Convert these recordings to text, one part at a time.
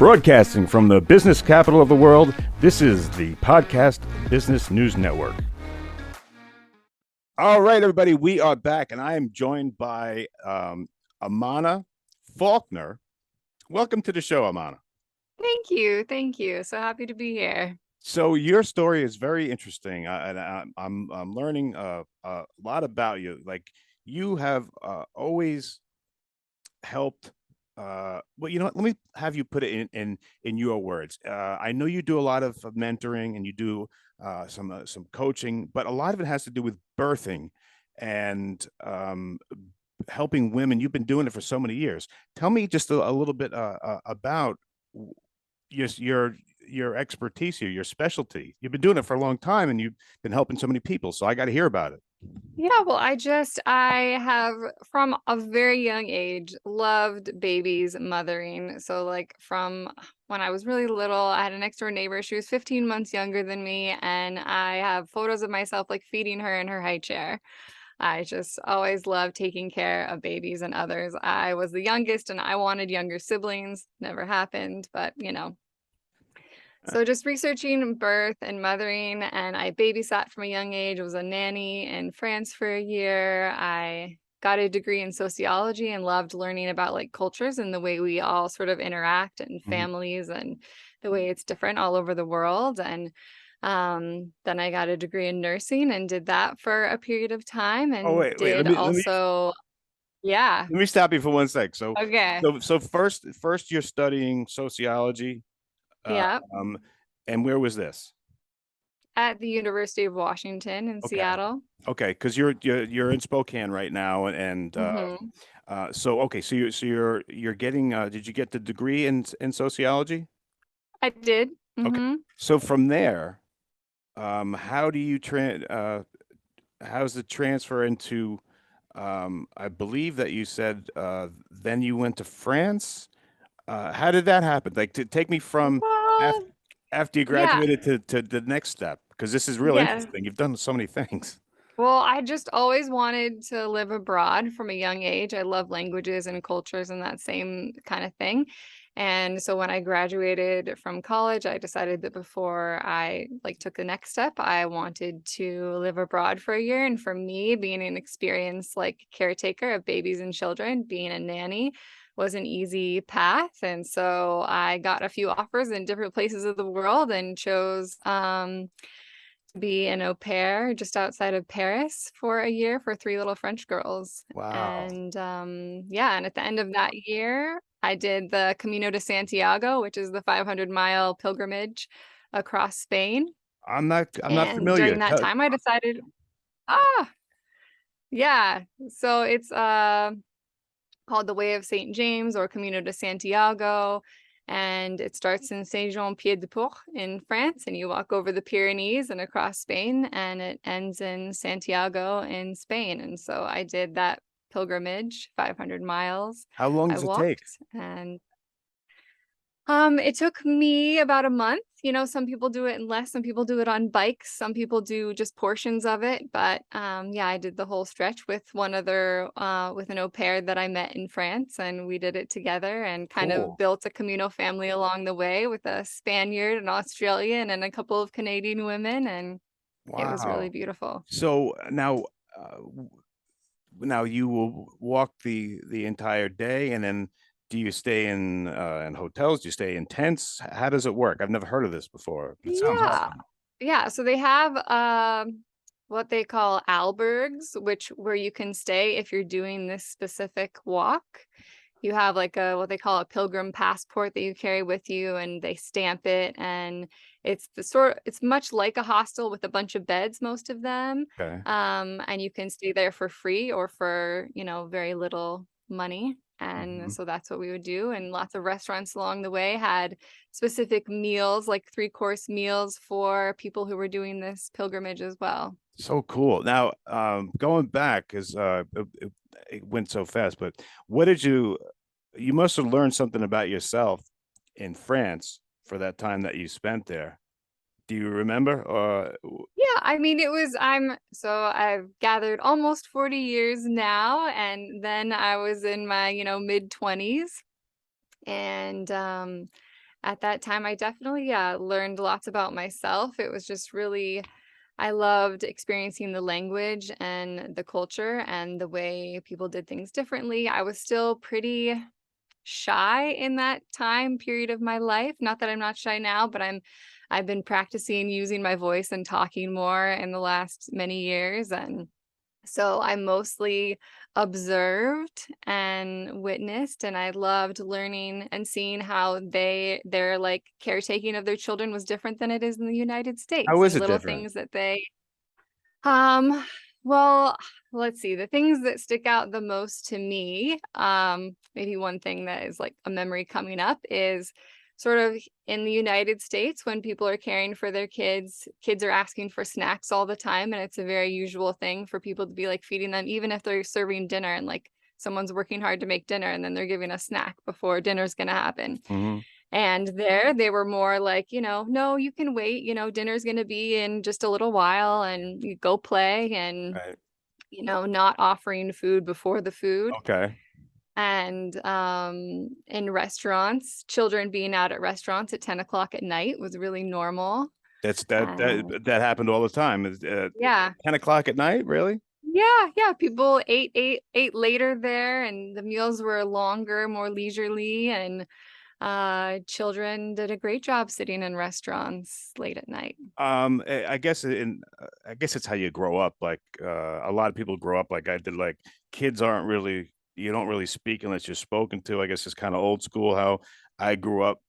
Broadcasting from the business capital of the world, this is the Podcast Business News Network. All right, everybody, we are back, and I am joined by Amana Faulkner. Welcome to the show, Amana. Thank you. Thank you. So happy to be here. So your story is very interesting, and I'm learning a lot about you. Like, you have always helped. Well, you know what? Let me have you put it in your words. I know you do a lot of mentoring and you do some coaching, but a lot of it has to do with birthing and helping women. You've been doing it for so many years. Tell me just a little bit about your expertise here, your specialty. You've been doing it for a long time and you've been helping so many people. So I got to hear about it. Yeah, well, I have from a very young age loved babies, mothering. So like from when I was really little, I had a next door neighbor. She was 15 months younger than me, and I have photos of myself like feeding her in her high chair. I just always loved taking care of babies and others. I was the youngest and I wanted younger siblings. Never happened, but So just researching birth and mothering, and I babysat from a young age. I was a nanny in France for a year. I got a degree in sociology and loved learning about like cultures and the way we all sort of interact and families and the way it's different all over the world. And then I got a degree in nursing and did that for a period of time Oh, and wait, did also, yeah. let me stop you for one sec. Okay. So first you're studying sociology, Yeah. and where was this? At the University of Washington in Okay, Seattle. okay, because you're in Spokane right now, and so okay, so you're getting. Did you get the degree in sociology? I did. Okay, so from there, how do you how's the transfer into? I believe that you said then you went to France. How did that happen? Like, to take me from after, Well, after you yeah, graduated to the next step, because this is real yes. interesting. You've done so many things. Well, I just always wanted to live abroad from a young age. I love languages and cultures and that same kind of thing. And so when I graduated from college, I decided that before I like took the next step, I wanted to live abroad for a year. And for me, being an experienced like caretaker of babies and children, being a nanny was an easy path. And so I got a few offers in different places of the world and chose to be an au pair just outside of Paris for a year for three little French girls. Wow. And yeah, and at the end of that year, I did the Camino de Santiago, which is the 500-mile pilgrimage across Spain. I'm not And familiar. during that time, I decided, ah, yeah. So it's called the Way of St. James or Camino de Santiago. And it starts in Saint-Jean-Pied-de-Port in France, and you walk over the Pyrenees and across Spain, and it ends in Santiago in Spain. And so I did that pilgrimage, 500 miles. How long I does it take? walked, and it took me about a month. Some people do it in less, some people do it on bikes, some people do just portions of it. But yeah, I did the whole stretch with one other, with an au pair that I met in France, and we did it together and kind of Cool. built a communal family along the way with a Spaniard, an Australian, and a couple of Canadian women, and it was really Wow. beautiful. So now you will walk the entire day, and then do you stay in hotels? Do you stay in tents? How does it work? I've never heard of this before. It sounds Yeah. awesome. Yeah, so they have what they call albergs, where you can stay if you're doing this specific walk. You have like a what they call a pilgrim passport that you carry with you, and they stamp it, and it's much like a hostel with a bunch of beds, most of them. Okay. And you can stay there for free or for, very little money. And Mhm. so that's what we would do. And lots of restaurants along the way had specific meals, like three-course meals for people who were doing this pilgrimage as well. So cool. Now, going back, because it went so fast, but what did you must have learned something about yourself in France for that time that you spent there. Do you remember? Yeah, I mean, I've gathered almost 40 years now, and then I was in my, mid 20s. And at that time, I definitely, yeah, learned lots about myself. It was just really I loved experiencing the language and the culture and the way people did things differently. I was still pretty shy in that time period of my life. Not that I'm not shy now, but I've been practicing using my voice and talking more in the last many years, and so I mostly observed and witnessed, and I loved learning and seeing how their, like, caretaking of their children was different than it is in the United How States, is and it little different? things that they um, well, let's see, the things that stick out the most to me, maybe one thing that is like a memory coming up is sort of in the United States when people are caring for their kids, kids are asking for snacks all the time, and it's a very usual thing for people to be like feeding them, even if they're serving dinner and like someone's working hard to make dinner and then they're giving a snack before dinner's gonna happen. Mhm. And there, they were more like, "No, you can wait, dinner's gonna be in just a little while, and you go play," and, Right. not offering food before the food. Okay. And, in restaurants, children being out at restaurants at 10 o'clock at night was really normal. That's that And that that happened all the time. 10 o'clock at night, really? yeah, people ate later there, and the meals were longer, more leisurely, and, children did a great job sitting in restaurants late at night. I guess it's how you grow up. Like a lot of people grow up like I did. Like kids aren't really you don't really speak unless you're spoken to. I guess it's kind of old school how I grew up.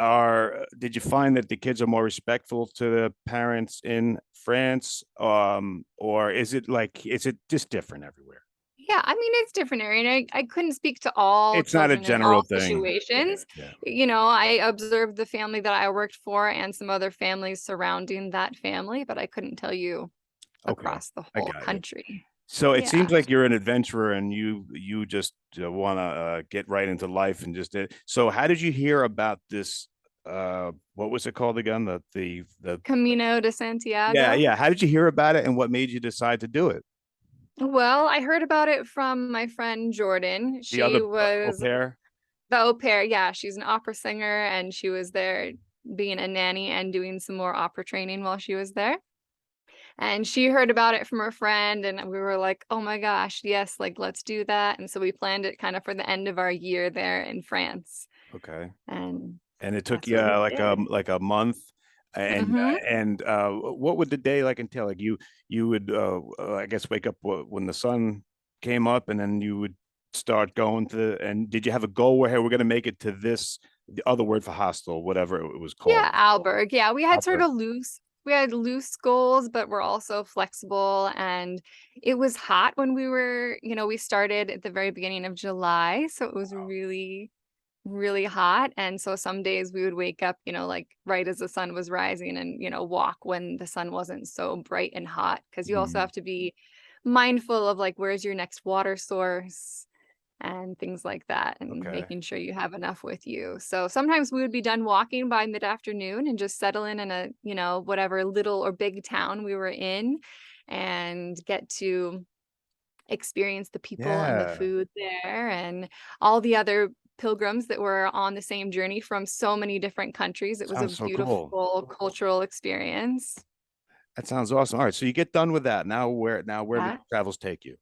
Are did you find that the kids are more respectful to the parents in France, or is it just different everywhere? Yeah, I mean, it's different area, and I couldn't speak to all It's not a children in all general thing. situations. Yeah. I observed the family that I worked for and some other families surrounding that family, but I couldn't tell you Okay, across the I whole got you. country. So it seems Yeah. like you're an adventurer and you just want to get right into life and just so how did you hear about this what was it called again the Camino de yeah, Santiago. yeah, how did you hear about it and what made you decide to do it? Well, I heard about it from my friend Jordan. The She other au was pair? the au pair. Yeah, she's an opera singer, and she was there being a nanny and doing some more opera training while she was there. And she heard about it from her friend, and we were like, "Oh my gosh, yes, like, let's do that." And so we planned it kind of for the end of our year there in France, Okay. and And it took that's you what we did. like a month and Mhm. what would the day like entail? Like you would I guess wake up when the sun came up and then you would start going to and did you have a goal where hey we're going to make it to this the other word for hostel whatever it was called? Yeah, Alberg. Yeah, Alberg. we had loose goals, but we're also flexible, and it was hot when we started at the very beginning of July, so it was really, really hot, and so some days we would wake up, like, right as the sun was rising and, walk when the sun wasn't so bright and hot. Because you also Mhm. have to be mindful of, like, where's your next water source and things like that, and Okay. making sure you have enough with you. So sometimes we would be done walking by mid-afternoon and just settle in a, whatever little or big town we were in and get to experience the people and the Yeah. food there and all the other pilgrims that were on the same journey from so many different countries. It was a Sounds so cool. beautiful cultural experience. That sounds awesome. All right, so you get done with that. Now where do Yeah. your travels take you?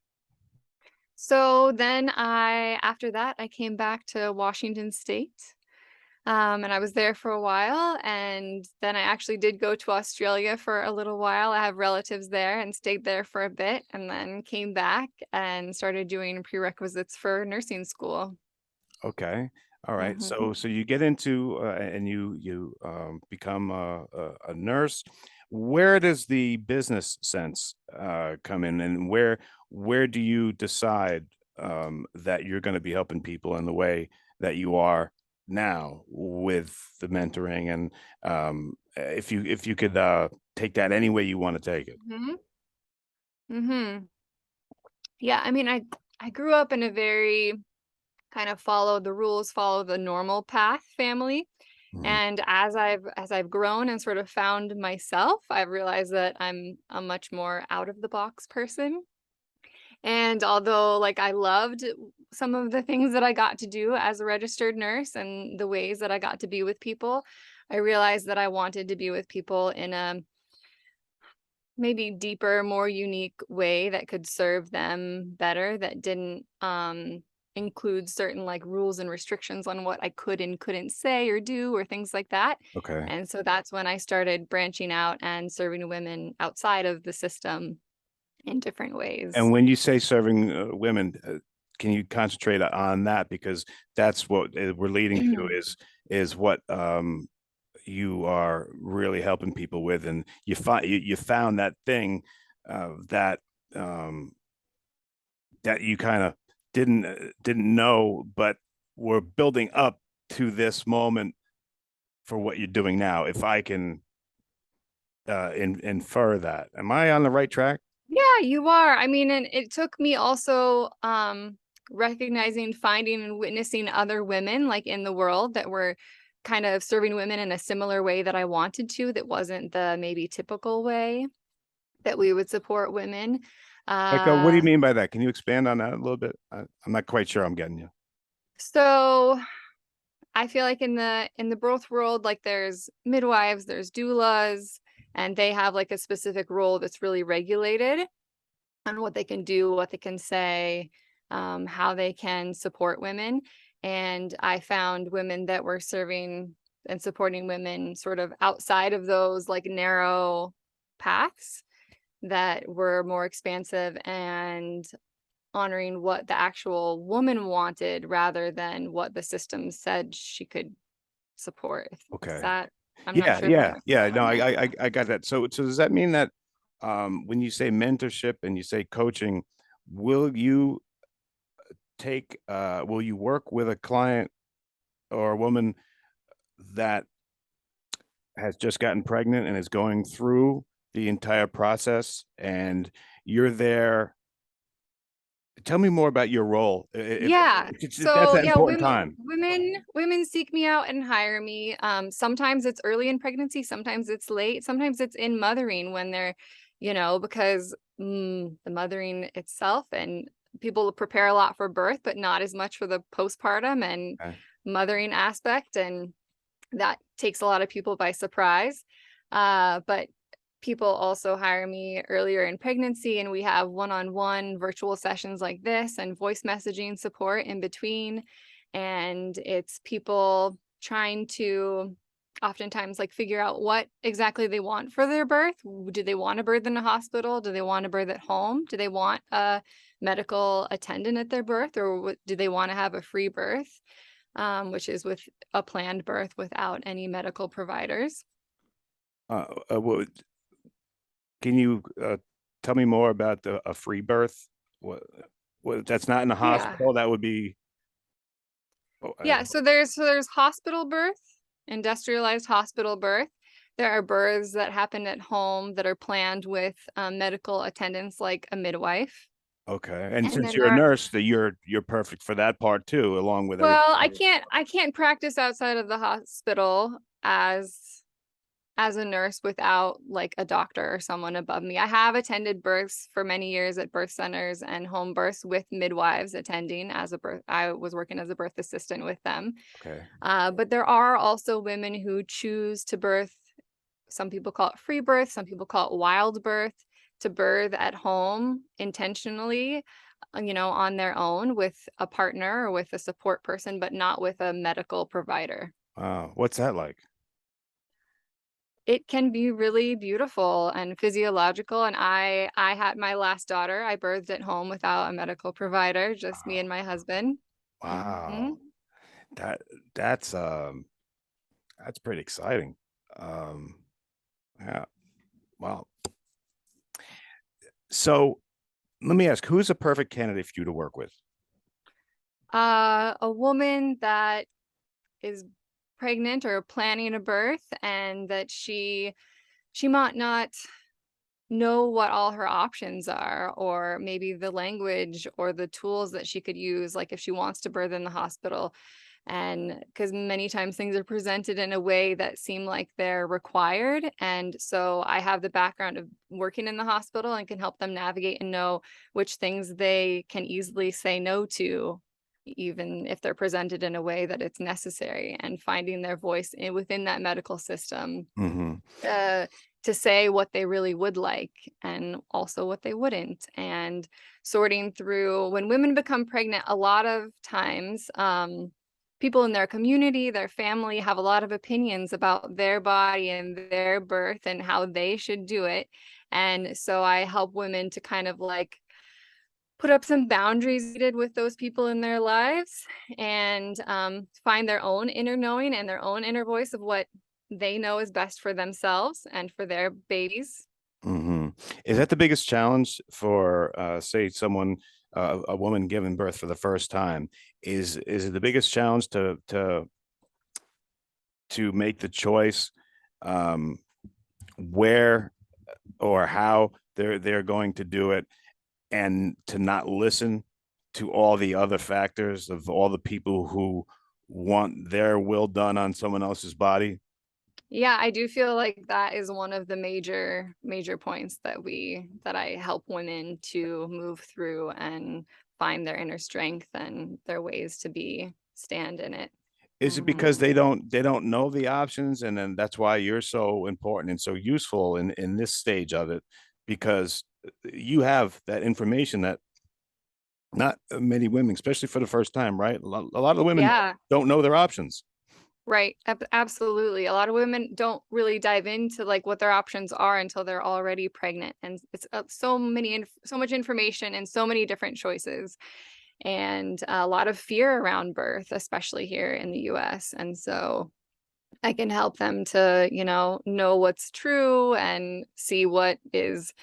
So then after that, I came back to Washington State. And I was there for a while, and then I actually did go to Australia for a little while. I have relatives there and stayed there for a bit, and then came back and started doing prerequisites for nursing school. Okay. All right. Mhm. So you get into and you become a nurse. Where does the business sense come in, and where do you decide that you're going to be helping people in the way that you are now with the mentoring and if you could take that any way you want to take it. Mhm. Mhm. Yeah, I mean, I grew up in a very kind of follow the rules, follow the normal path family. Mhm. And as I've grown and sort of found myself, I've realized that I'm a much more out of the box person. And although, like, I loved some of the things that I got to do as a registered nurse and the ways that I got to be with people, I realized that I wanted to be with people in a maybe deeper, more unique way that could serve them better, that didn't, include certain, like, rules and restrictions on what I could and couldn't say or do or things like that. Okay. And so that's when I started branching out and serving women outside of the system in different And ways. when you say serving women, can you concentrate on that, because that's what we're leading to, is what you are really helping people with, and you found that thing that um, that you kind of didn't know, but we're building up to this moment for what you're doing now. If I can infer that, am I on the right track? Yeah, you are. I mean, and it took me also recognizing, finding, and witnessing other women like in the world that were kind of serving women in a similar way that I wanted to, that wasn't the maybe typical way that we would support women. Like, what do you Uh mean by that? Can you expand on that a little bit? I'm not quite sure I'm getting you. so I feel like in the birth world, like there's midwives, there's doulas, and they have like a specific role that's really regulated on what they can do, what they can say, how they can support women. And I found women that were serving and supporting women sort of outside of those like narrow paths that were more expansive and honoring what the actual woman wanted rather than what the system said she could support. Does Okay. that, I'm not Yeah, sure if I'm yeah, yeah. No, explaining it. I got that. So does that mean that when you say mentorship and you say coaching, will you will you work with a client or a woman that has just gotten pregnant and is going through the entire process, and you're there? Tell me more about your role. Yeah. If that's So that yeah, important time. women seek me out and hire me. Sometimes it's early in pregnancy, sometimes it's late, sometimes it's in mothering when they're, because the mothering itself and people prepare a lot for birth, but not as much for the postpartum and Okay. mothering aspect. And that takes a lot of people by surprise. But people also hire me earlier in pregnancy, and we have one-on-one virtual sessions like this and voice messaging support in between. And it's people trying to oftentimes like figure out what exactly they want for their birth. Do they want to birth in a hospital? Do they want to birth at home? Do they want a medical attendant at their birth, or do they want to have a free birth? Which is with a planned birth without any medical providers. What, can you tell me more about a free birth? What, that's not in the Yeah. hospital. That would be. Oh, Yeah, so there's hospital birth, industrialized hospital birth. There are births that happen at home that are planned with medical attendants like a midwife. okay. And And since then you're a there are, nurse, that you're perfect for that part too, along with everything well, I else. can't I can't practice outside of the hospital as a nurse without like a doctor or someone above me. I have attended births for many years at birth centers and home births with midwives attending as a birth. I was working as a birth assistant with them. Okay. But there are also women who choose to birth. Some people call it free birth, some people call it wild birth, to birth at home intentionally, on their own with a partner or with a support person, but not with a medical provider. Wow. What's that like? It can be really beautiful and physiological, and I had my last daughter, I birthed at home without a medical provider, just me and my husband. Wow. Mhm. That that's pretty exciting. Um, yeah. Wow. So let me ask, who's a perfect candidate for you to work with? A woman that is pregnant or planning a birth and that she might not know what all her options are, or maybe the language or the tools that she could use, like if she wants to birth in the hospital, And because many times things are presented in a way that seem like they're required. And so I have the background of working in the hospital and can help them navigate and know which things they can easily say no to, even if they're presented in a way that it's necessary, and finding their voice within that medical system, Hmm. uh, to say what they really would like and also what they wouldn't. And sorting through when women become pregnant, a lot of times, people in their community, their family have a lot of opinions about their body and their birth and how they should do it. And so I help women to kind of like put up some boundaries needed with those people in their lives, and find their own inner knowing and their own inner voice of what they know is best for themselves and for their babies. Hmm. Is that the biggest challenge for, say, someone, a woman giving birth for the first time? Is it the biggest challenge to make the choice, um, where or how they're going to do it, and to not listen to all the other factors of all the people who want their will done on someone else's body? Yeah, I do feel like that is one of the major points that I help women to move through and find their inner strength and their ways to be stand in it. Is it Mhm. because they don't know the options, and then that's why you're so important and so useful in this stage of it, because you have that information that not many women, especially for the first time, right? A lot of women Yeah. don't know their options. Right. Absolutely. A lot of women don't really dive into like what their options are until they're already pregnant, and it's so much information and so many different choices, and a lot of fear around birth, especially here in the US. And so I can help them to, know what's true and see what is,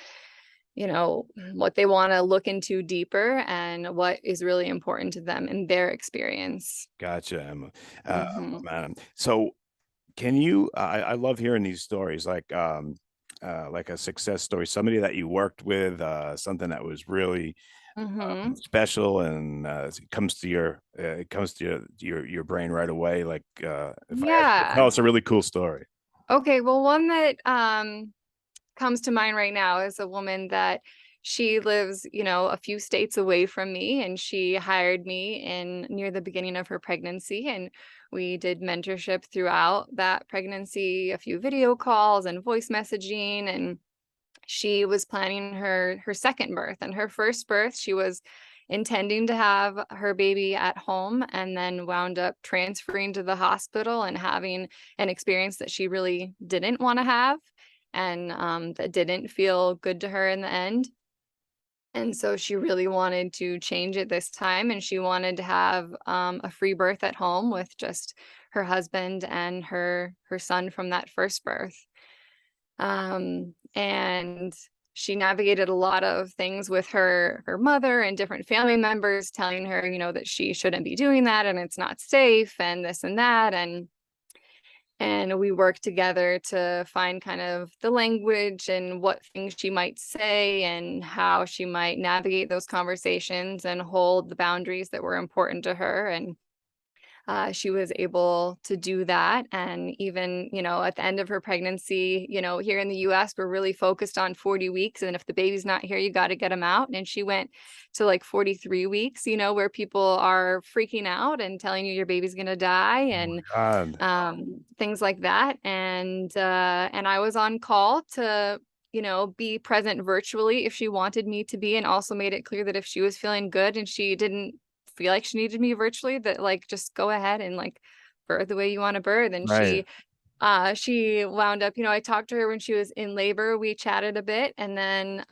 what they want to look into deeper and what is really important to them in their experience. Gotcha, Emma. Mhm. Man. So can you? I love hearing these stories, like a success story, somebody that you worked with, something that was really Mhm. special, and it comes to your brain right away. Like, if I ask you to Yeah. tell us a really cool story. Okay, well, one that, comes to mind right now is a woman that she lives, a few states away from me, and she hired me in near the beginning of her pregnancy, and we did mentorship throughout that pregnancy, a few video calls and voice messaging. And she was planning her second birth. And her first birth, she was intending to have her baby at home, and then wound up transferring to the hospital and having an experience that she really didn't want to have, and that didn't feel good to her in the end. And so she really wanted to change it this time, and she wanted to have a free birth at home with just her husband and her son from that first birth. And she navigated a lot of things with her mother and different family members telling her, that she shouldn't be doing that and it's not safe and this and that. And we worked together to find kind of the language and what things she might say and how she might navigate those conversations and hold the boundaries that were important to her. And she was able to do that. And even, at the end of her pregnancy, here in the US, we're really focused on 40 weeks. And if the baby's not here, you got to get him out. And she went to like 43 weeks, where people are freaking out and telling you your baby's going to die, Oh my and God. things like that. And I was on call to, be present virtually if she wanted me to be, and also made it clear that if she was feeling good and she didn't feel like she needed me virtually, that like just go ahead and like birth the way you want to birth. And Right. she wound up, I talked to her when she was in labor. We chatted a bit, and then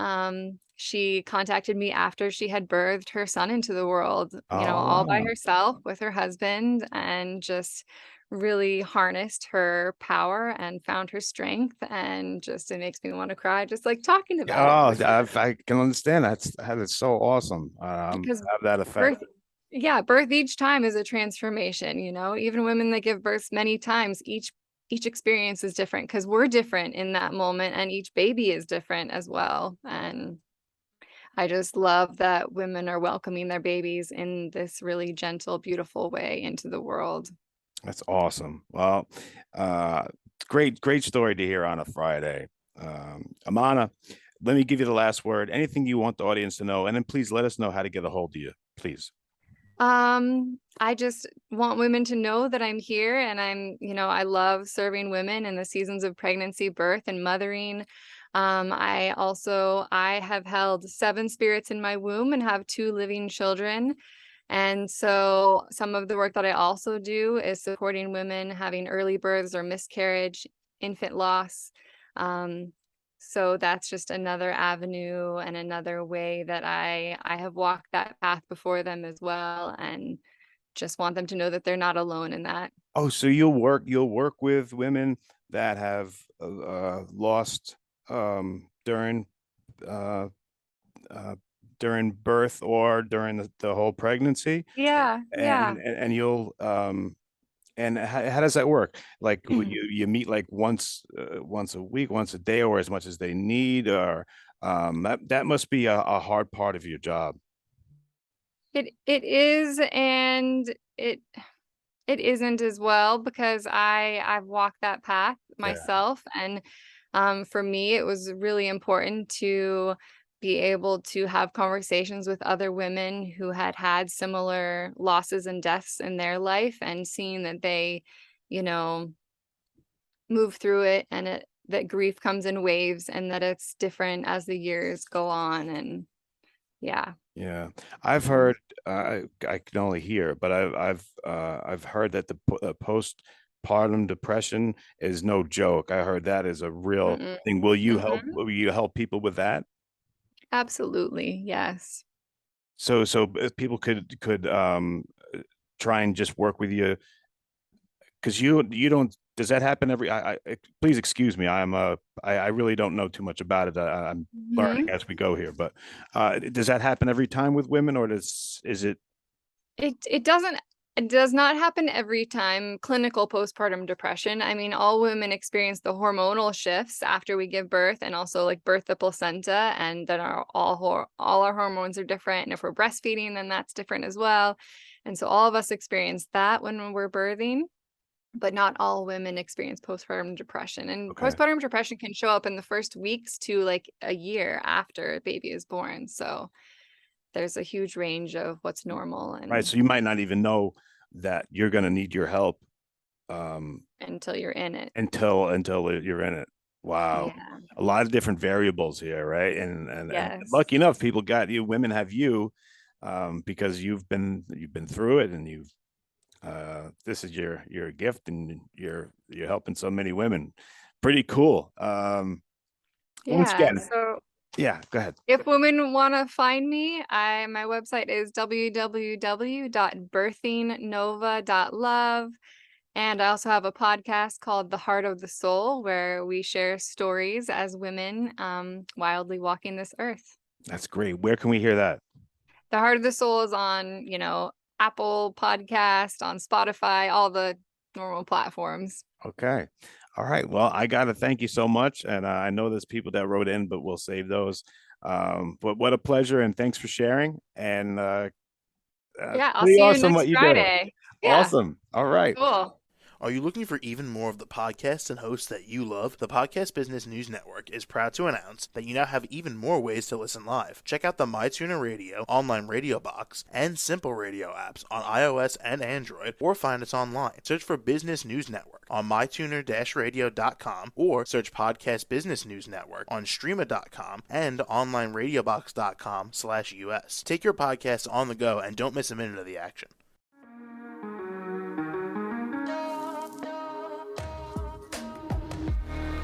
she contacted me after she had birthed her son into the world, Oh, all by wow. herself with her husband, and just really harnessed her power and found her strength. And just it makes me want to cry just like talking about it, Oh, which is I can understand. That is so awesome. because Have that effect. birth yeah, birth each time is a transformation, even women that give birth many times, each experience is different because we're different in that moment, and each baby is different as well. And I just love that women are welcoming their babies in this really gentle, beautiful way into the world. That's awesome. Well, uh, great story to hear on a Friday. Amana, let me give you the last word. Anything you want the audience to know, and then please let us know how to get a hold of you, please. I just want women to know that I'm here and I love serving women in the seasons of pregnancy, birth, and mothering. I have held 7 spirits in my womb and have 2 living children. And so some of the work that I also do is supporting women having early births or miscarriage, infant loss. Um, so that's just another avenue and another way that I have walked that path before them as well, and just want them to know that they're not alone in that. Oh, so you'll work with women that have lost during uh, uh, during birth or during the whole pregnancy, Yeah, and yeah. and you'll and how does that work? Like you meet like once a week, once a day, or as much as they need, or that must be a hard part of your job. It is, and it isn't as well because I've walked that path Yeah. myself, and, for me, it was really important to be able to have conversations with other women who had had similar losses and deaths in their life and seeing that they, you know, move through it and that grief comes in waves and that it's different as the years go on, and yeah. Yeah, I've Yeah. heard. I can only hear, but I've heard that the postpartum depression is no joke. I heard that is a real Mm-mm. thing. Will you help? Mhm. Will you help people with that? Absolutely, yes. So if people could try and just work with you because you don't. Does that happen every? Please excuse me. I really don't know too much about it. I'm learning Mhm. as we go here, but does that happen every time with women, or is it? It does not happen every time, clinical postpartum depression. I mean, all women experience the hormonal shifts after we give birth and also, like, birth the placenta, and then all our hormones are different, and if we're breastfeeding, then that's different as well, and so all of us experience that when we're birthing, but not all women experience postpartum depression, and Okay. postpartum depression can show up in the first weeks to, like, a year after a baby is born, so there's a huge range of what's normal Right. and So you might not even know that you're going to need your help until you're in it. until you're in it. Wow. Yeah. A lot of different variables here, right? And Yes. lucky enough, people got you. Women have you because you've been through it, and you've this is your gift, and you're helping so many women. Pretty cool. Once Yeah, again, so yeah. Go ahead. if women wanna find me, I my website is www.birthingnova.love, and I also have a podcast called The Heart of the Soul, where we share stories as women, wildly walking this earth. That's great. Where can we hear that? The Heart of the Soul is on, Apple Podcast, on Spotify, all the normal platforms. Okay. All right. Well, I got to thank you so much. And I know there's people that wrote in, but we'll save those. But what a pleasure. And thanks for sharing. And Yeah, I'll pretty see you awesome next what you do. Friday. Yeah, Awesome. All right. cool. Are you looking for even more of the podcasts and hosts that you love? The Podcast Business News Network is proud to announce that you now have even more ways to listen live. Check out the MyTuner Radio, online radio box, and Simple Radio apps on iOS and Android, or find us online. Search for Business News Network on mytuner-radio.com, or search Podcast Business News Network on streama.com and onlineradiobox.com/US. Take your podcast on the go and don't miss a minute of the action.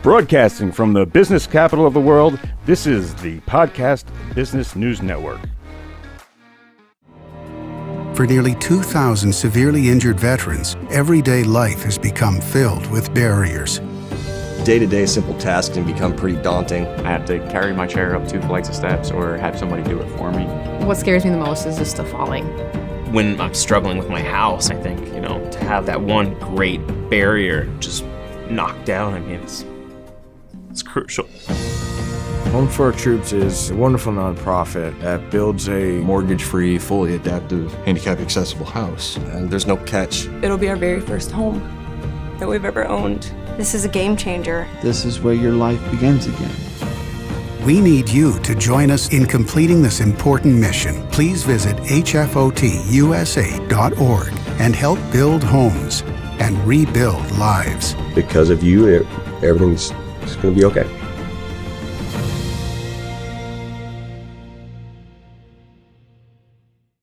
Broadcasting from the business capital of the world, this is the Podcast Business News Network. For nearly 2,000 severely injured veterans, everyday life has become filled with barriers. Day-to-day simple tasks can become pretty daunting. I have to carry my chair up 2 flights of steps or have somebody do it for me. What scares me the most is just the falling. When I'm struggling with my house, I think, to have that one great barrier just knocked down, it's crucial. Home for Our Troops is a wonderful nonprofit that builds a mortgage-free, fully adaptive, handicap-accessible house. And there's no catch. It'll be our very first home that we've ever owned. This is a game changer. This is where your life begins again. We need you to join us in completing this important mission. Please visit hfotusa.org and help build homes and rebuild lives. Because of you, everything's going to be okay.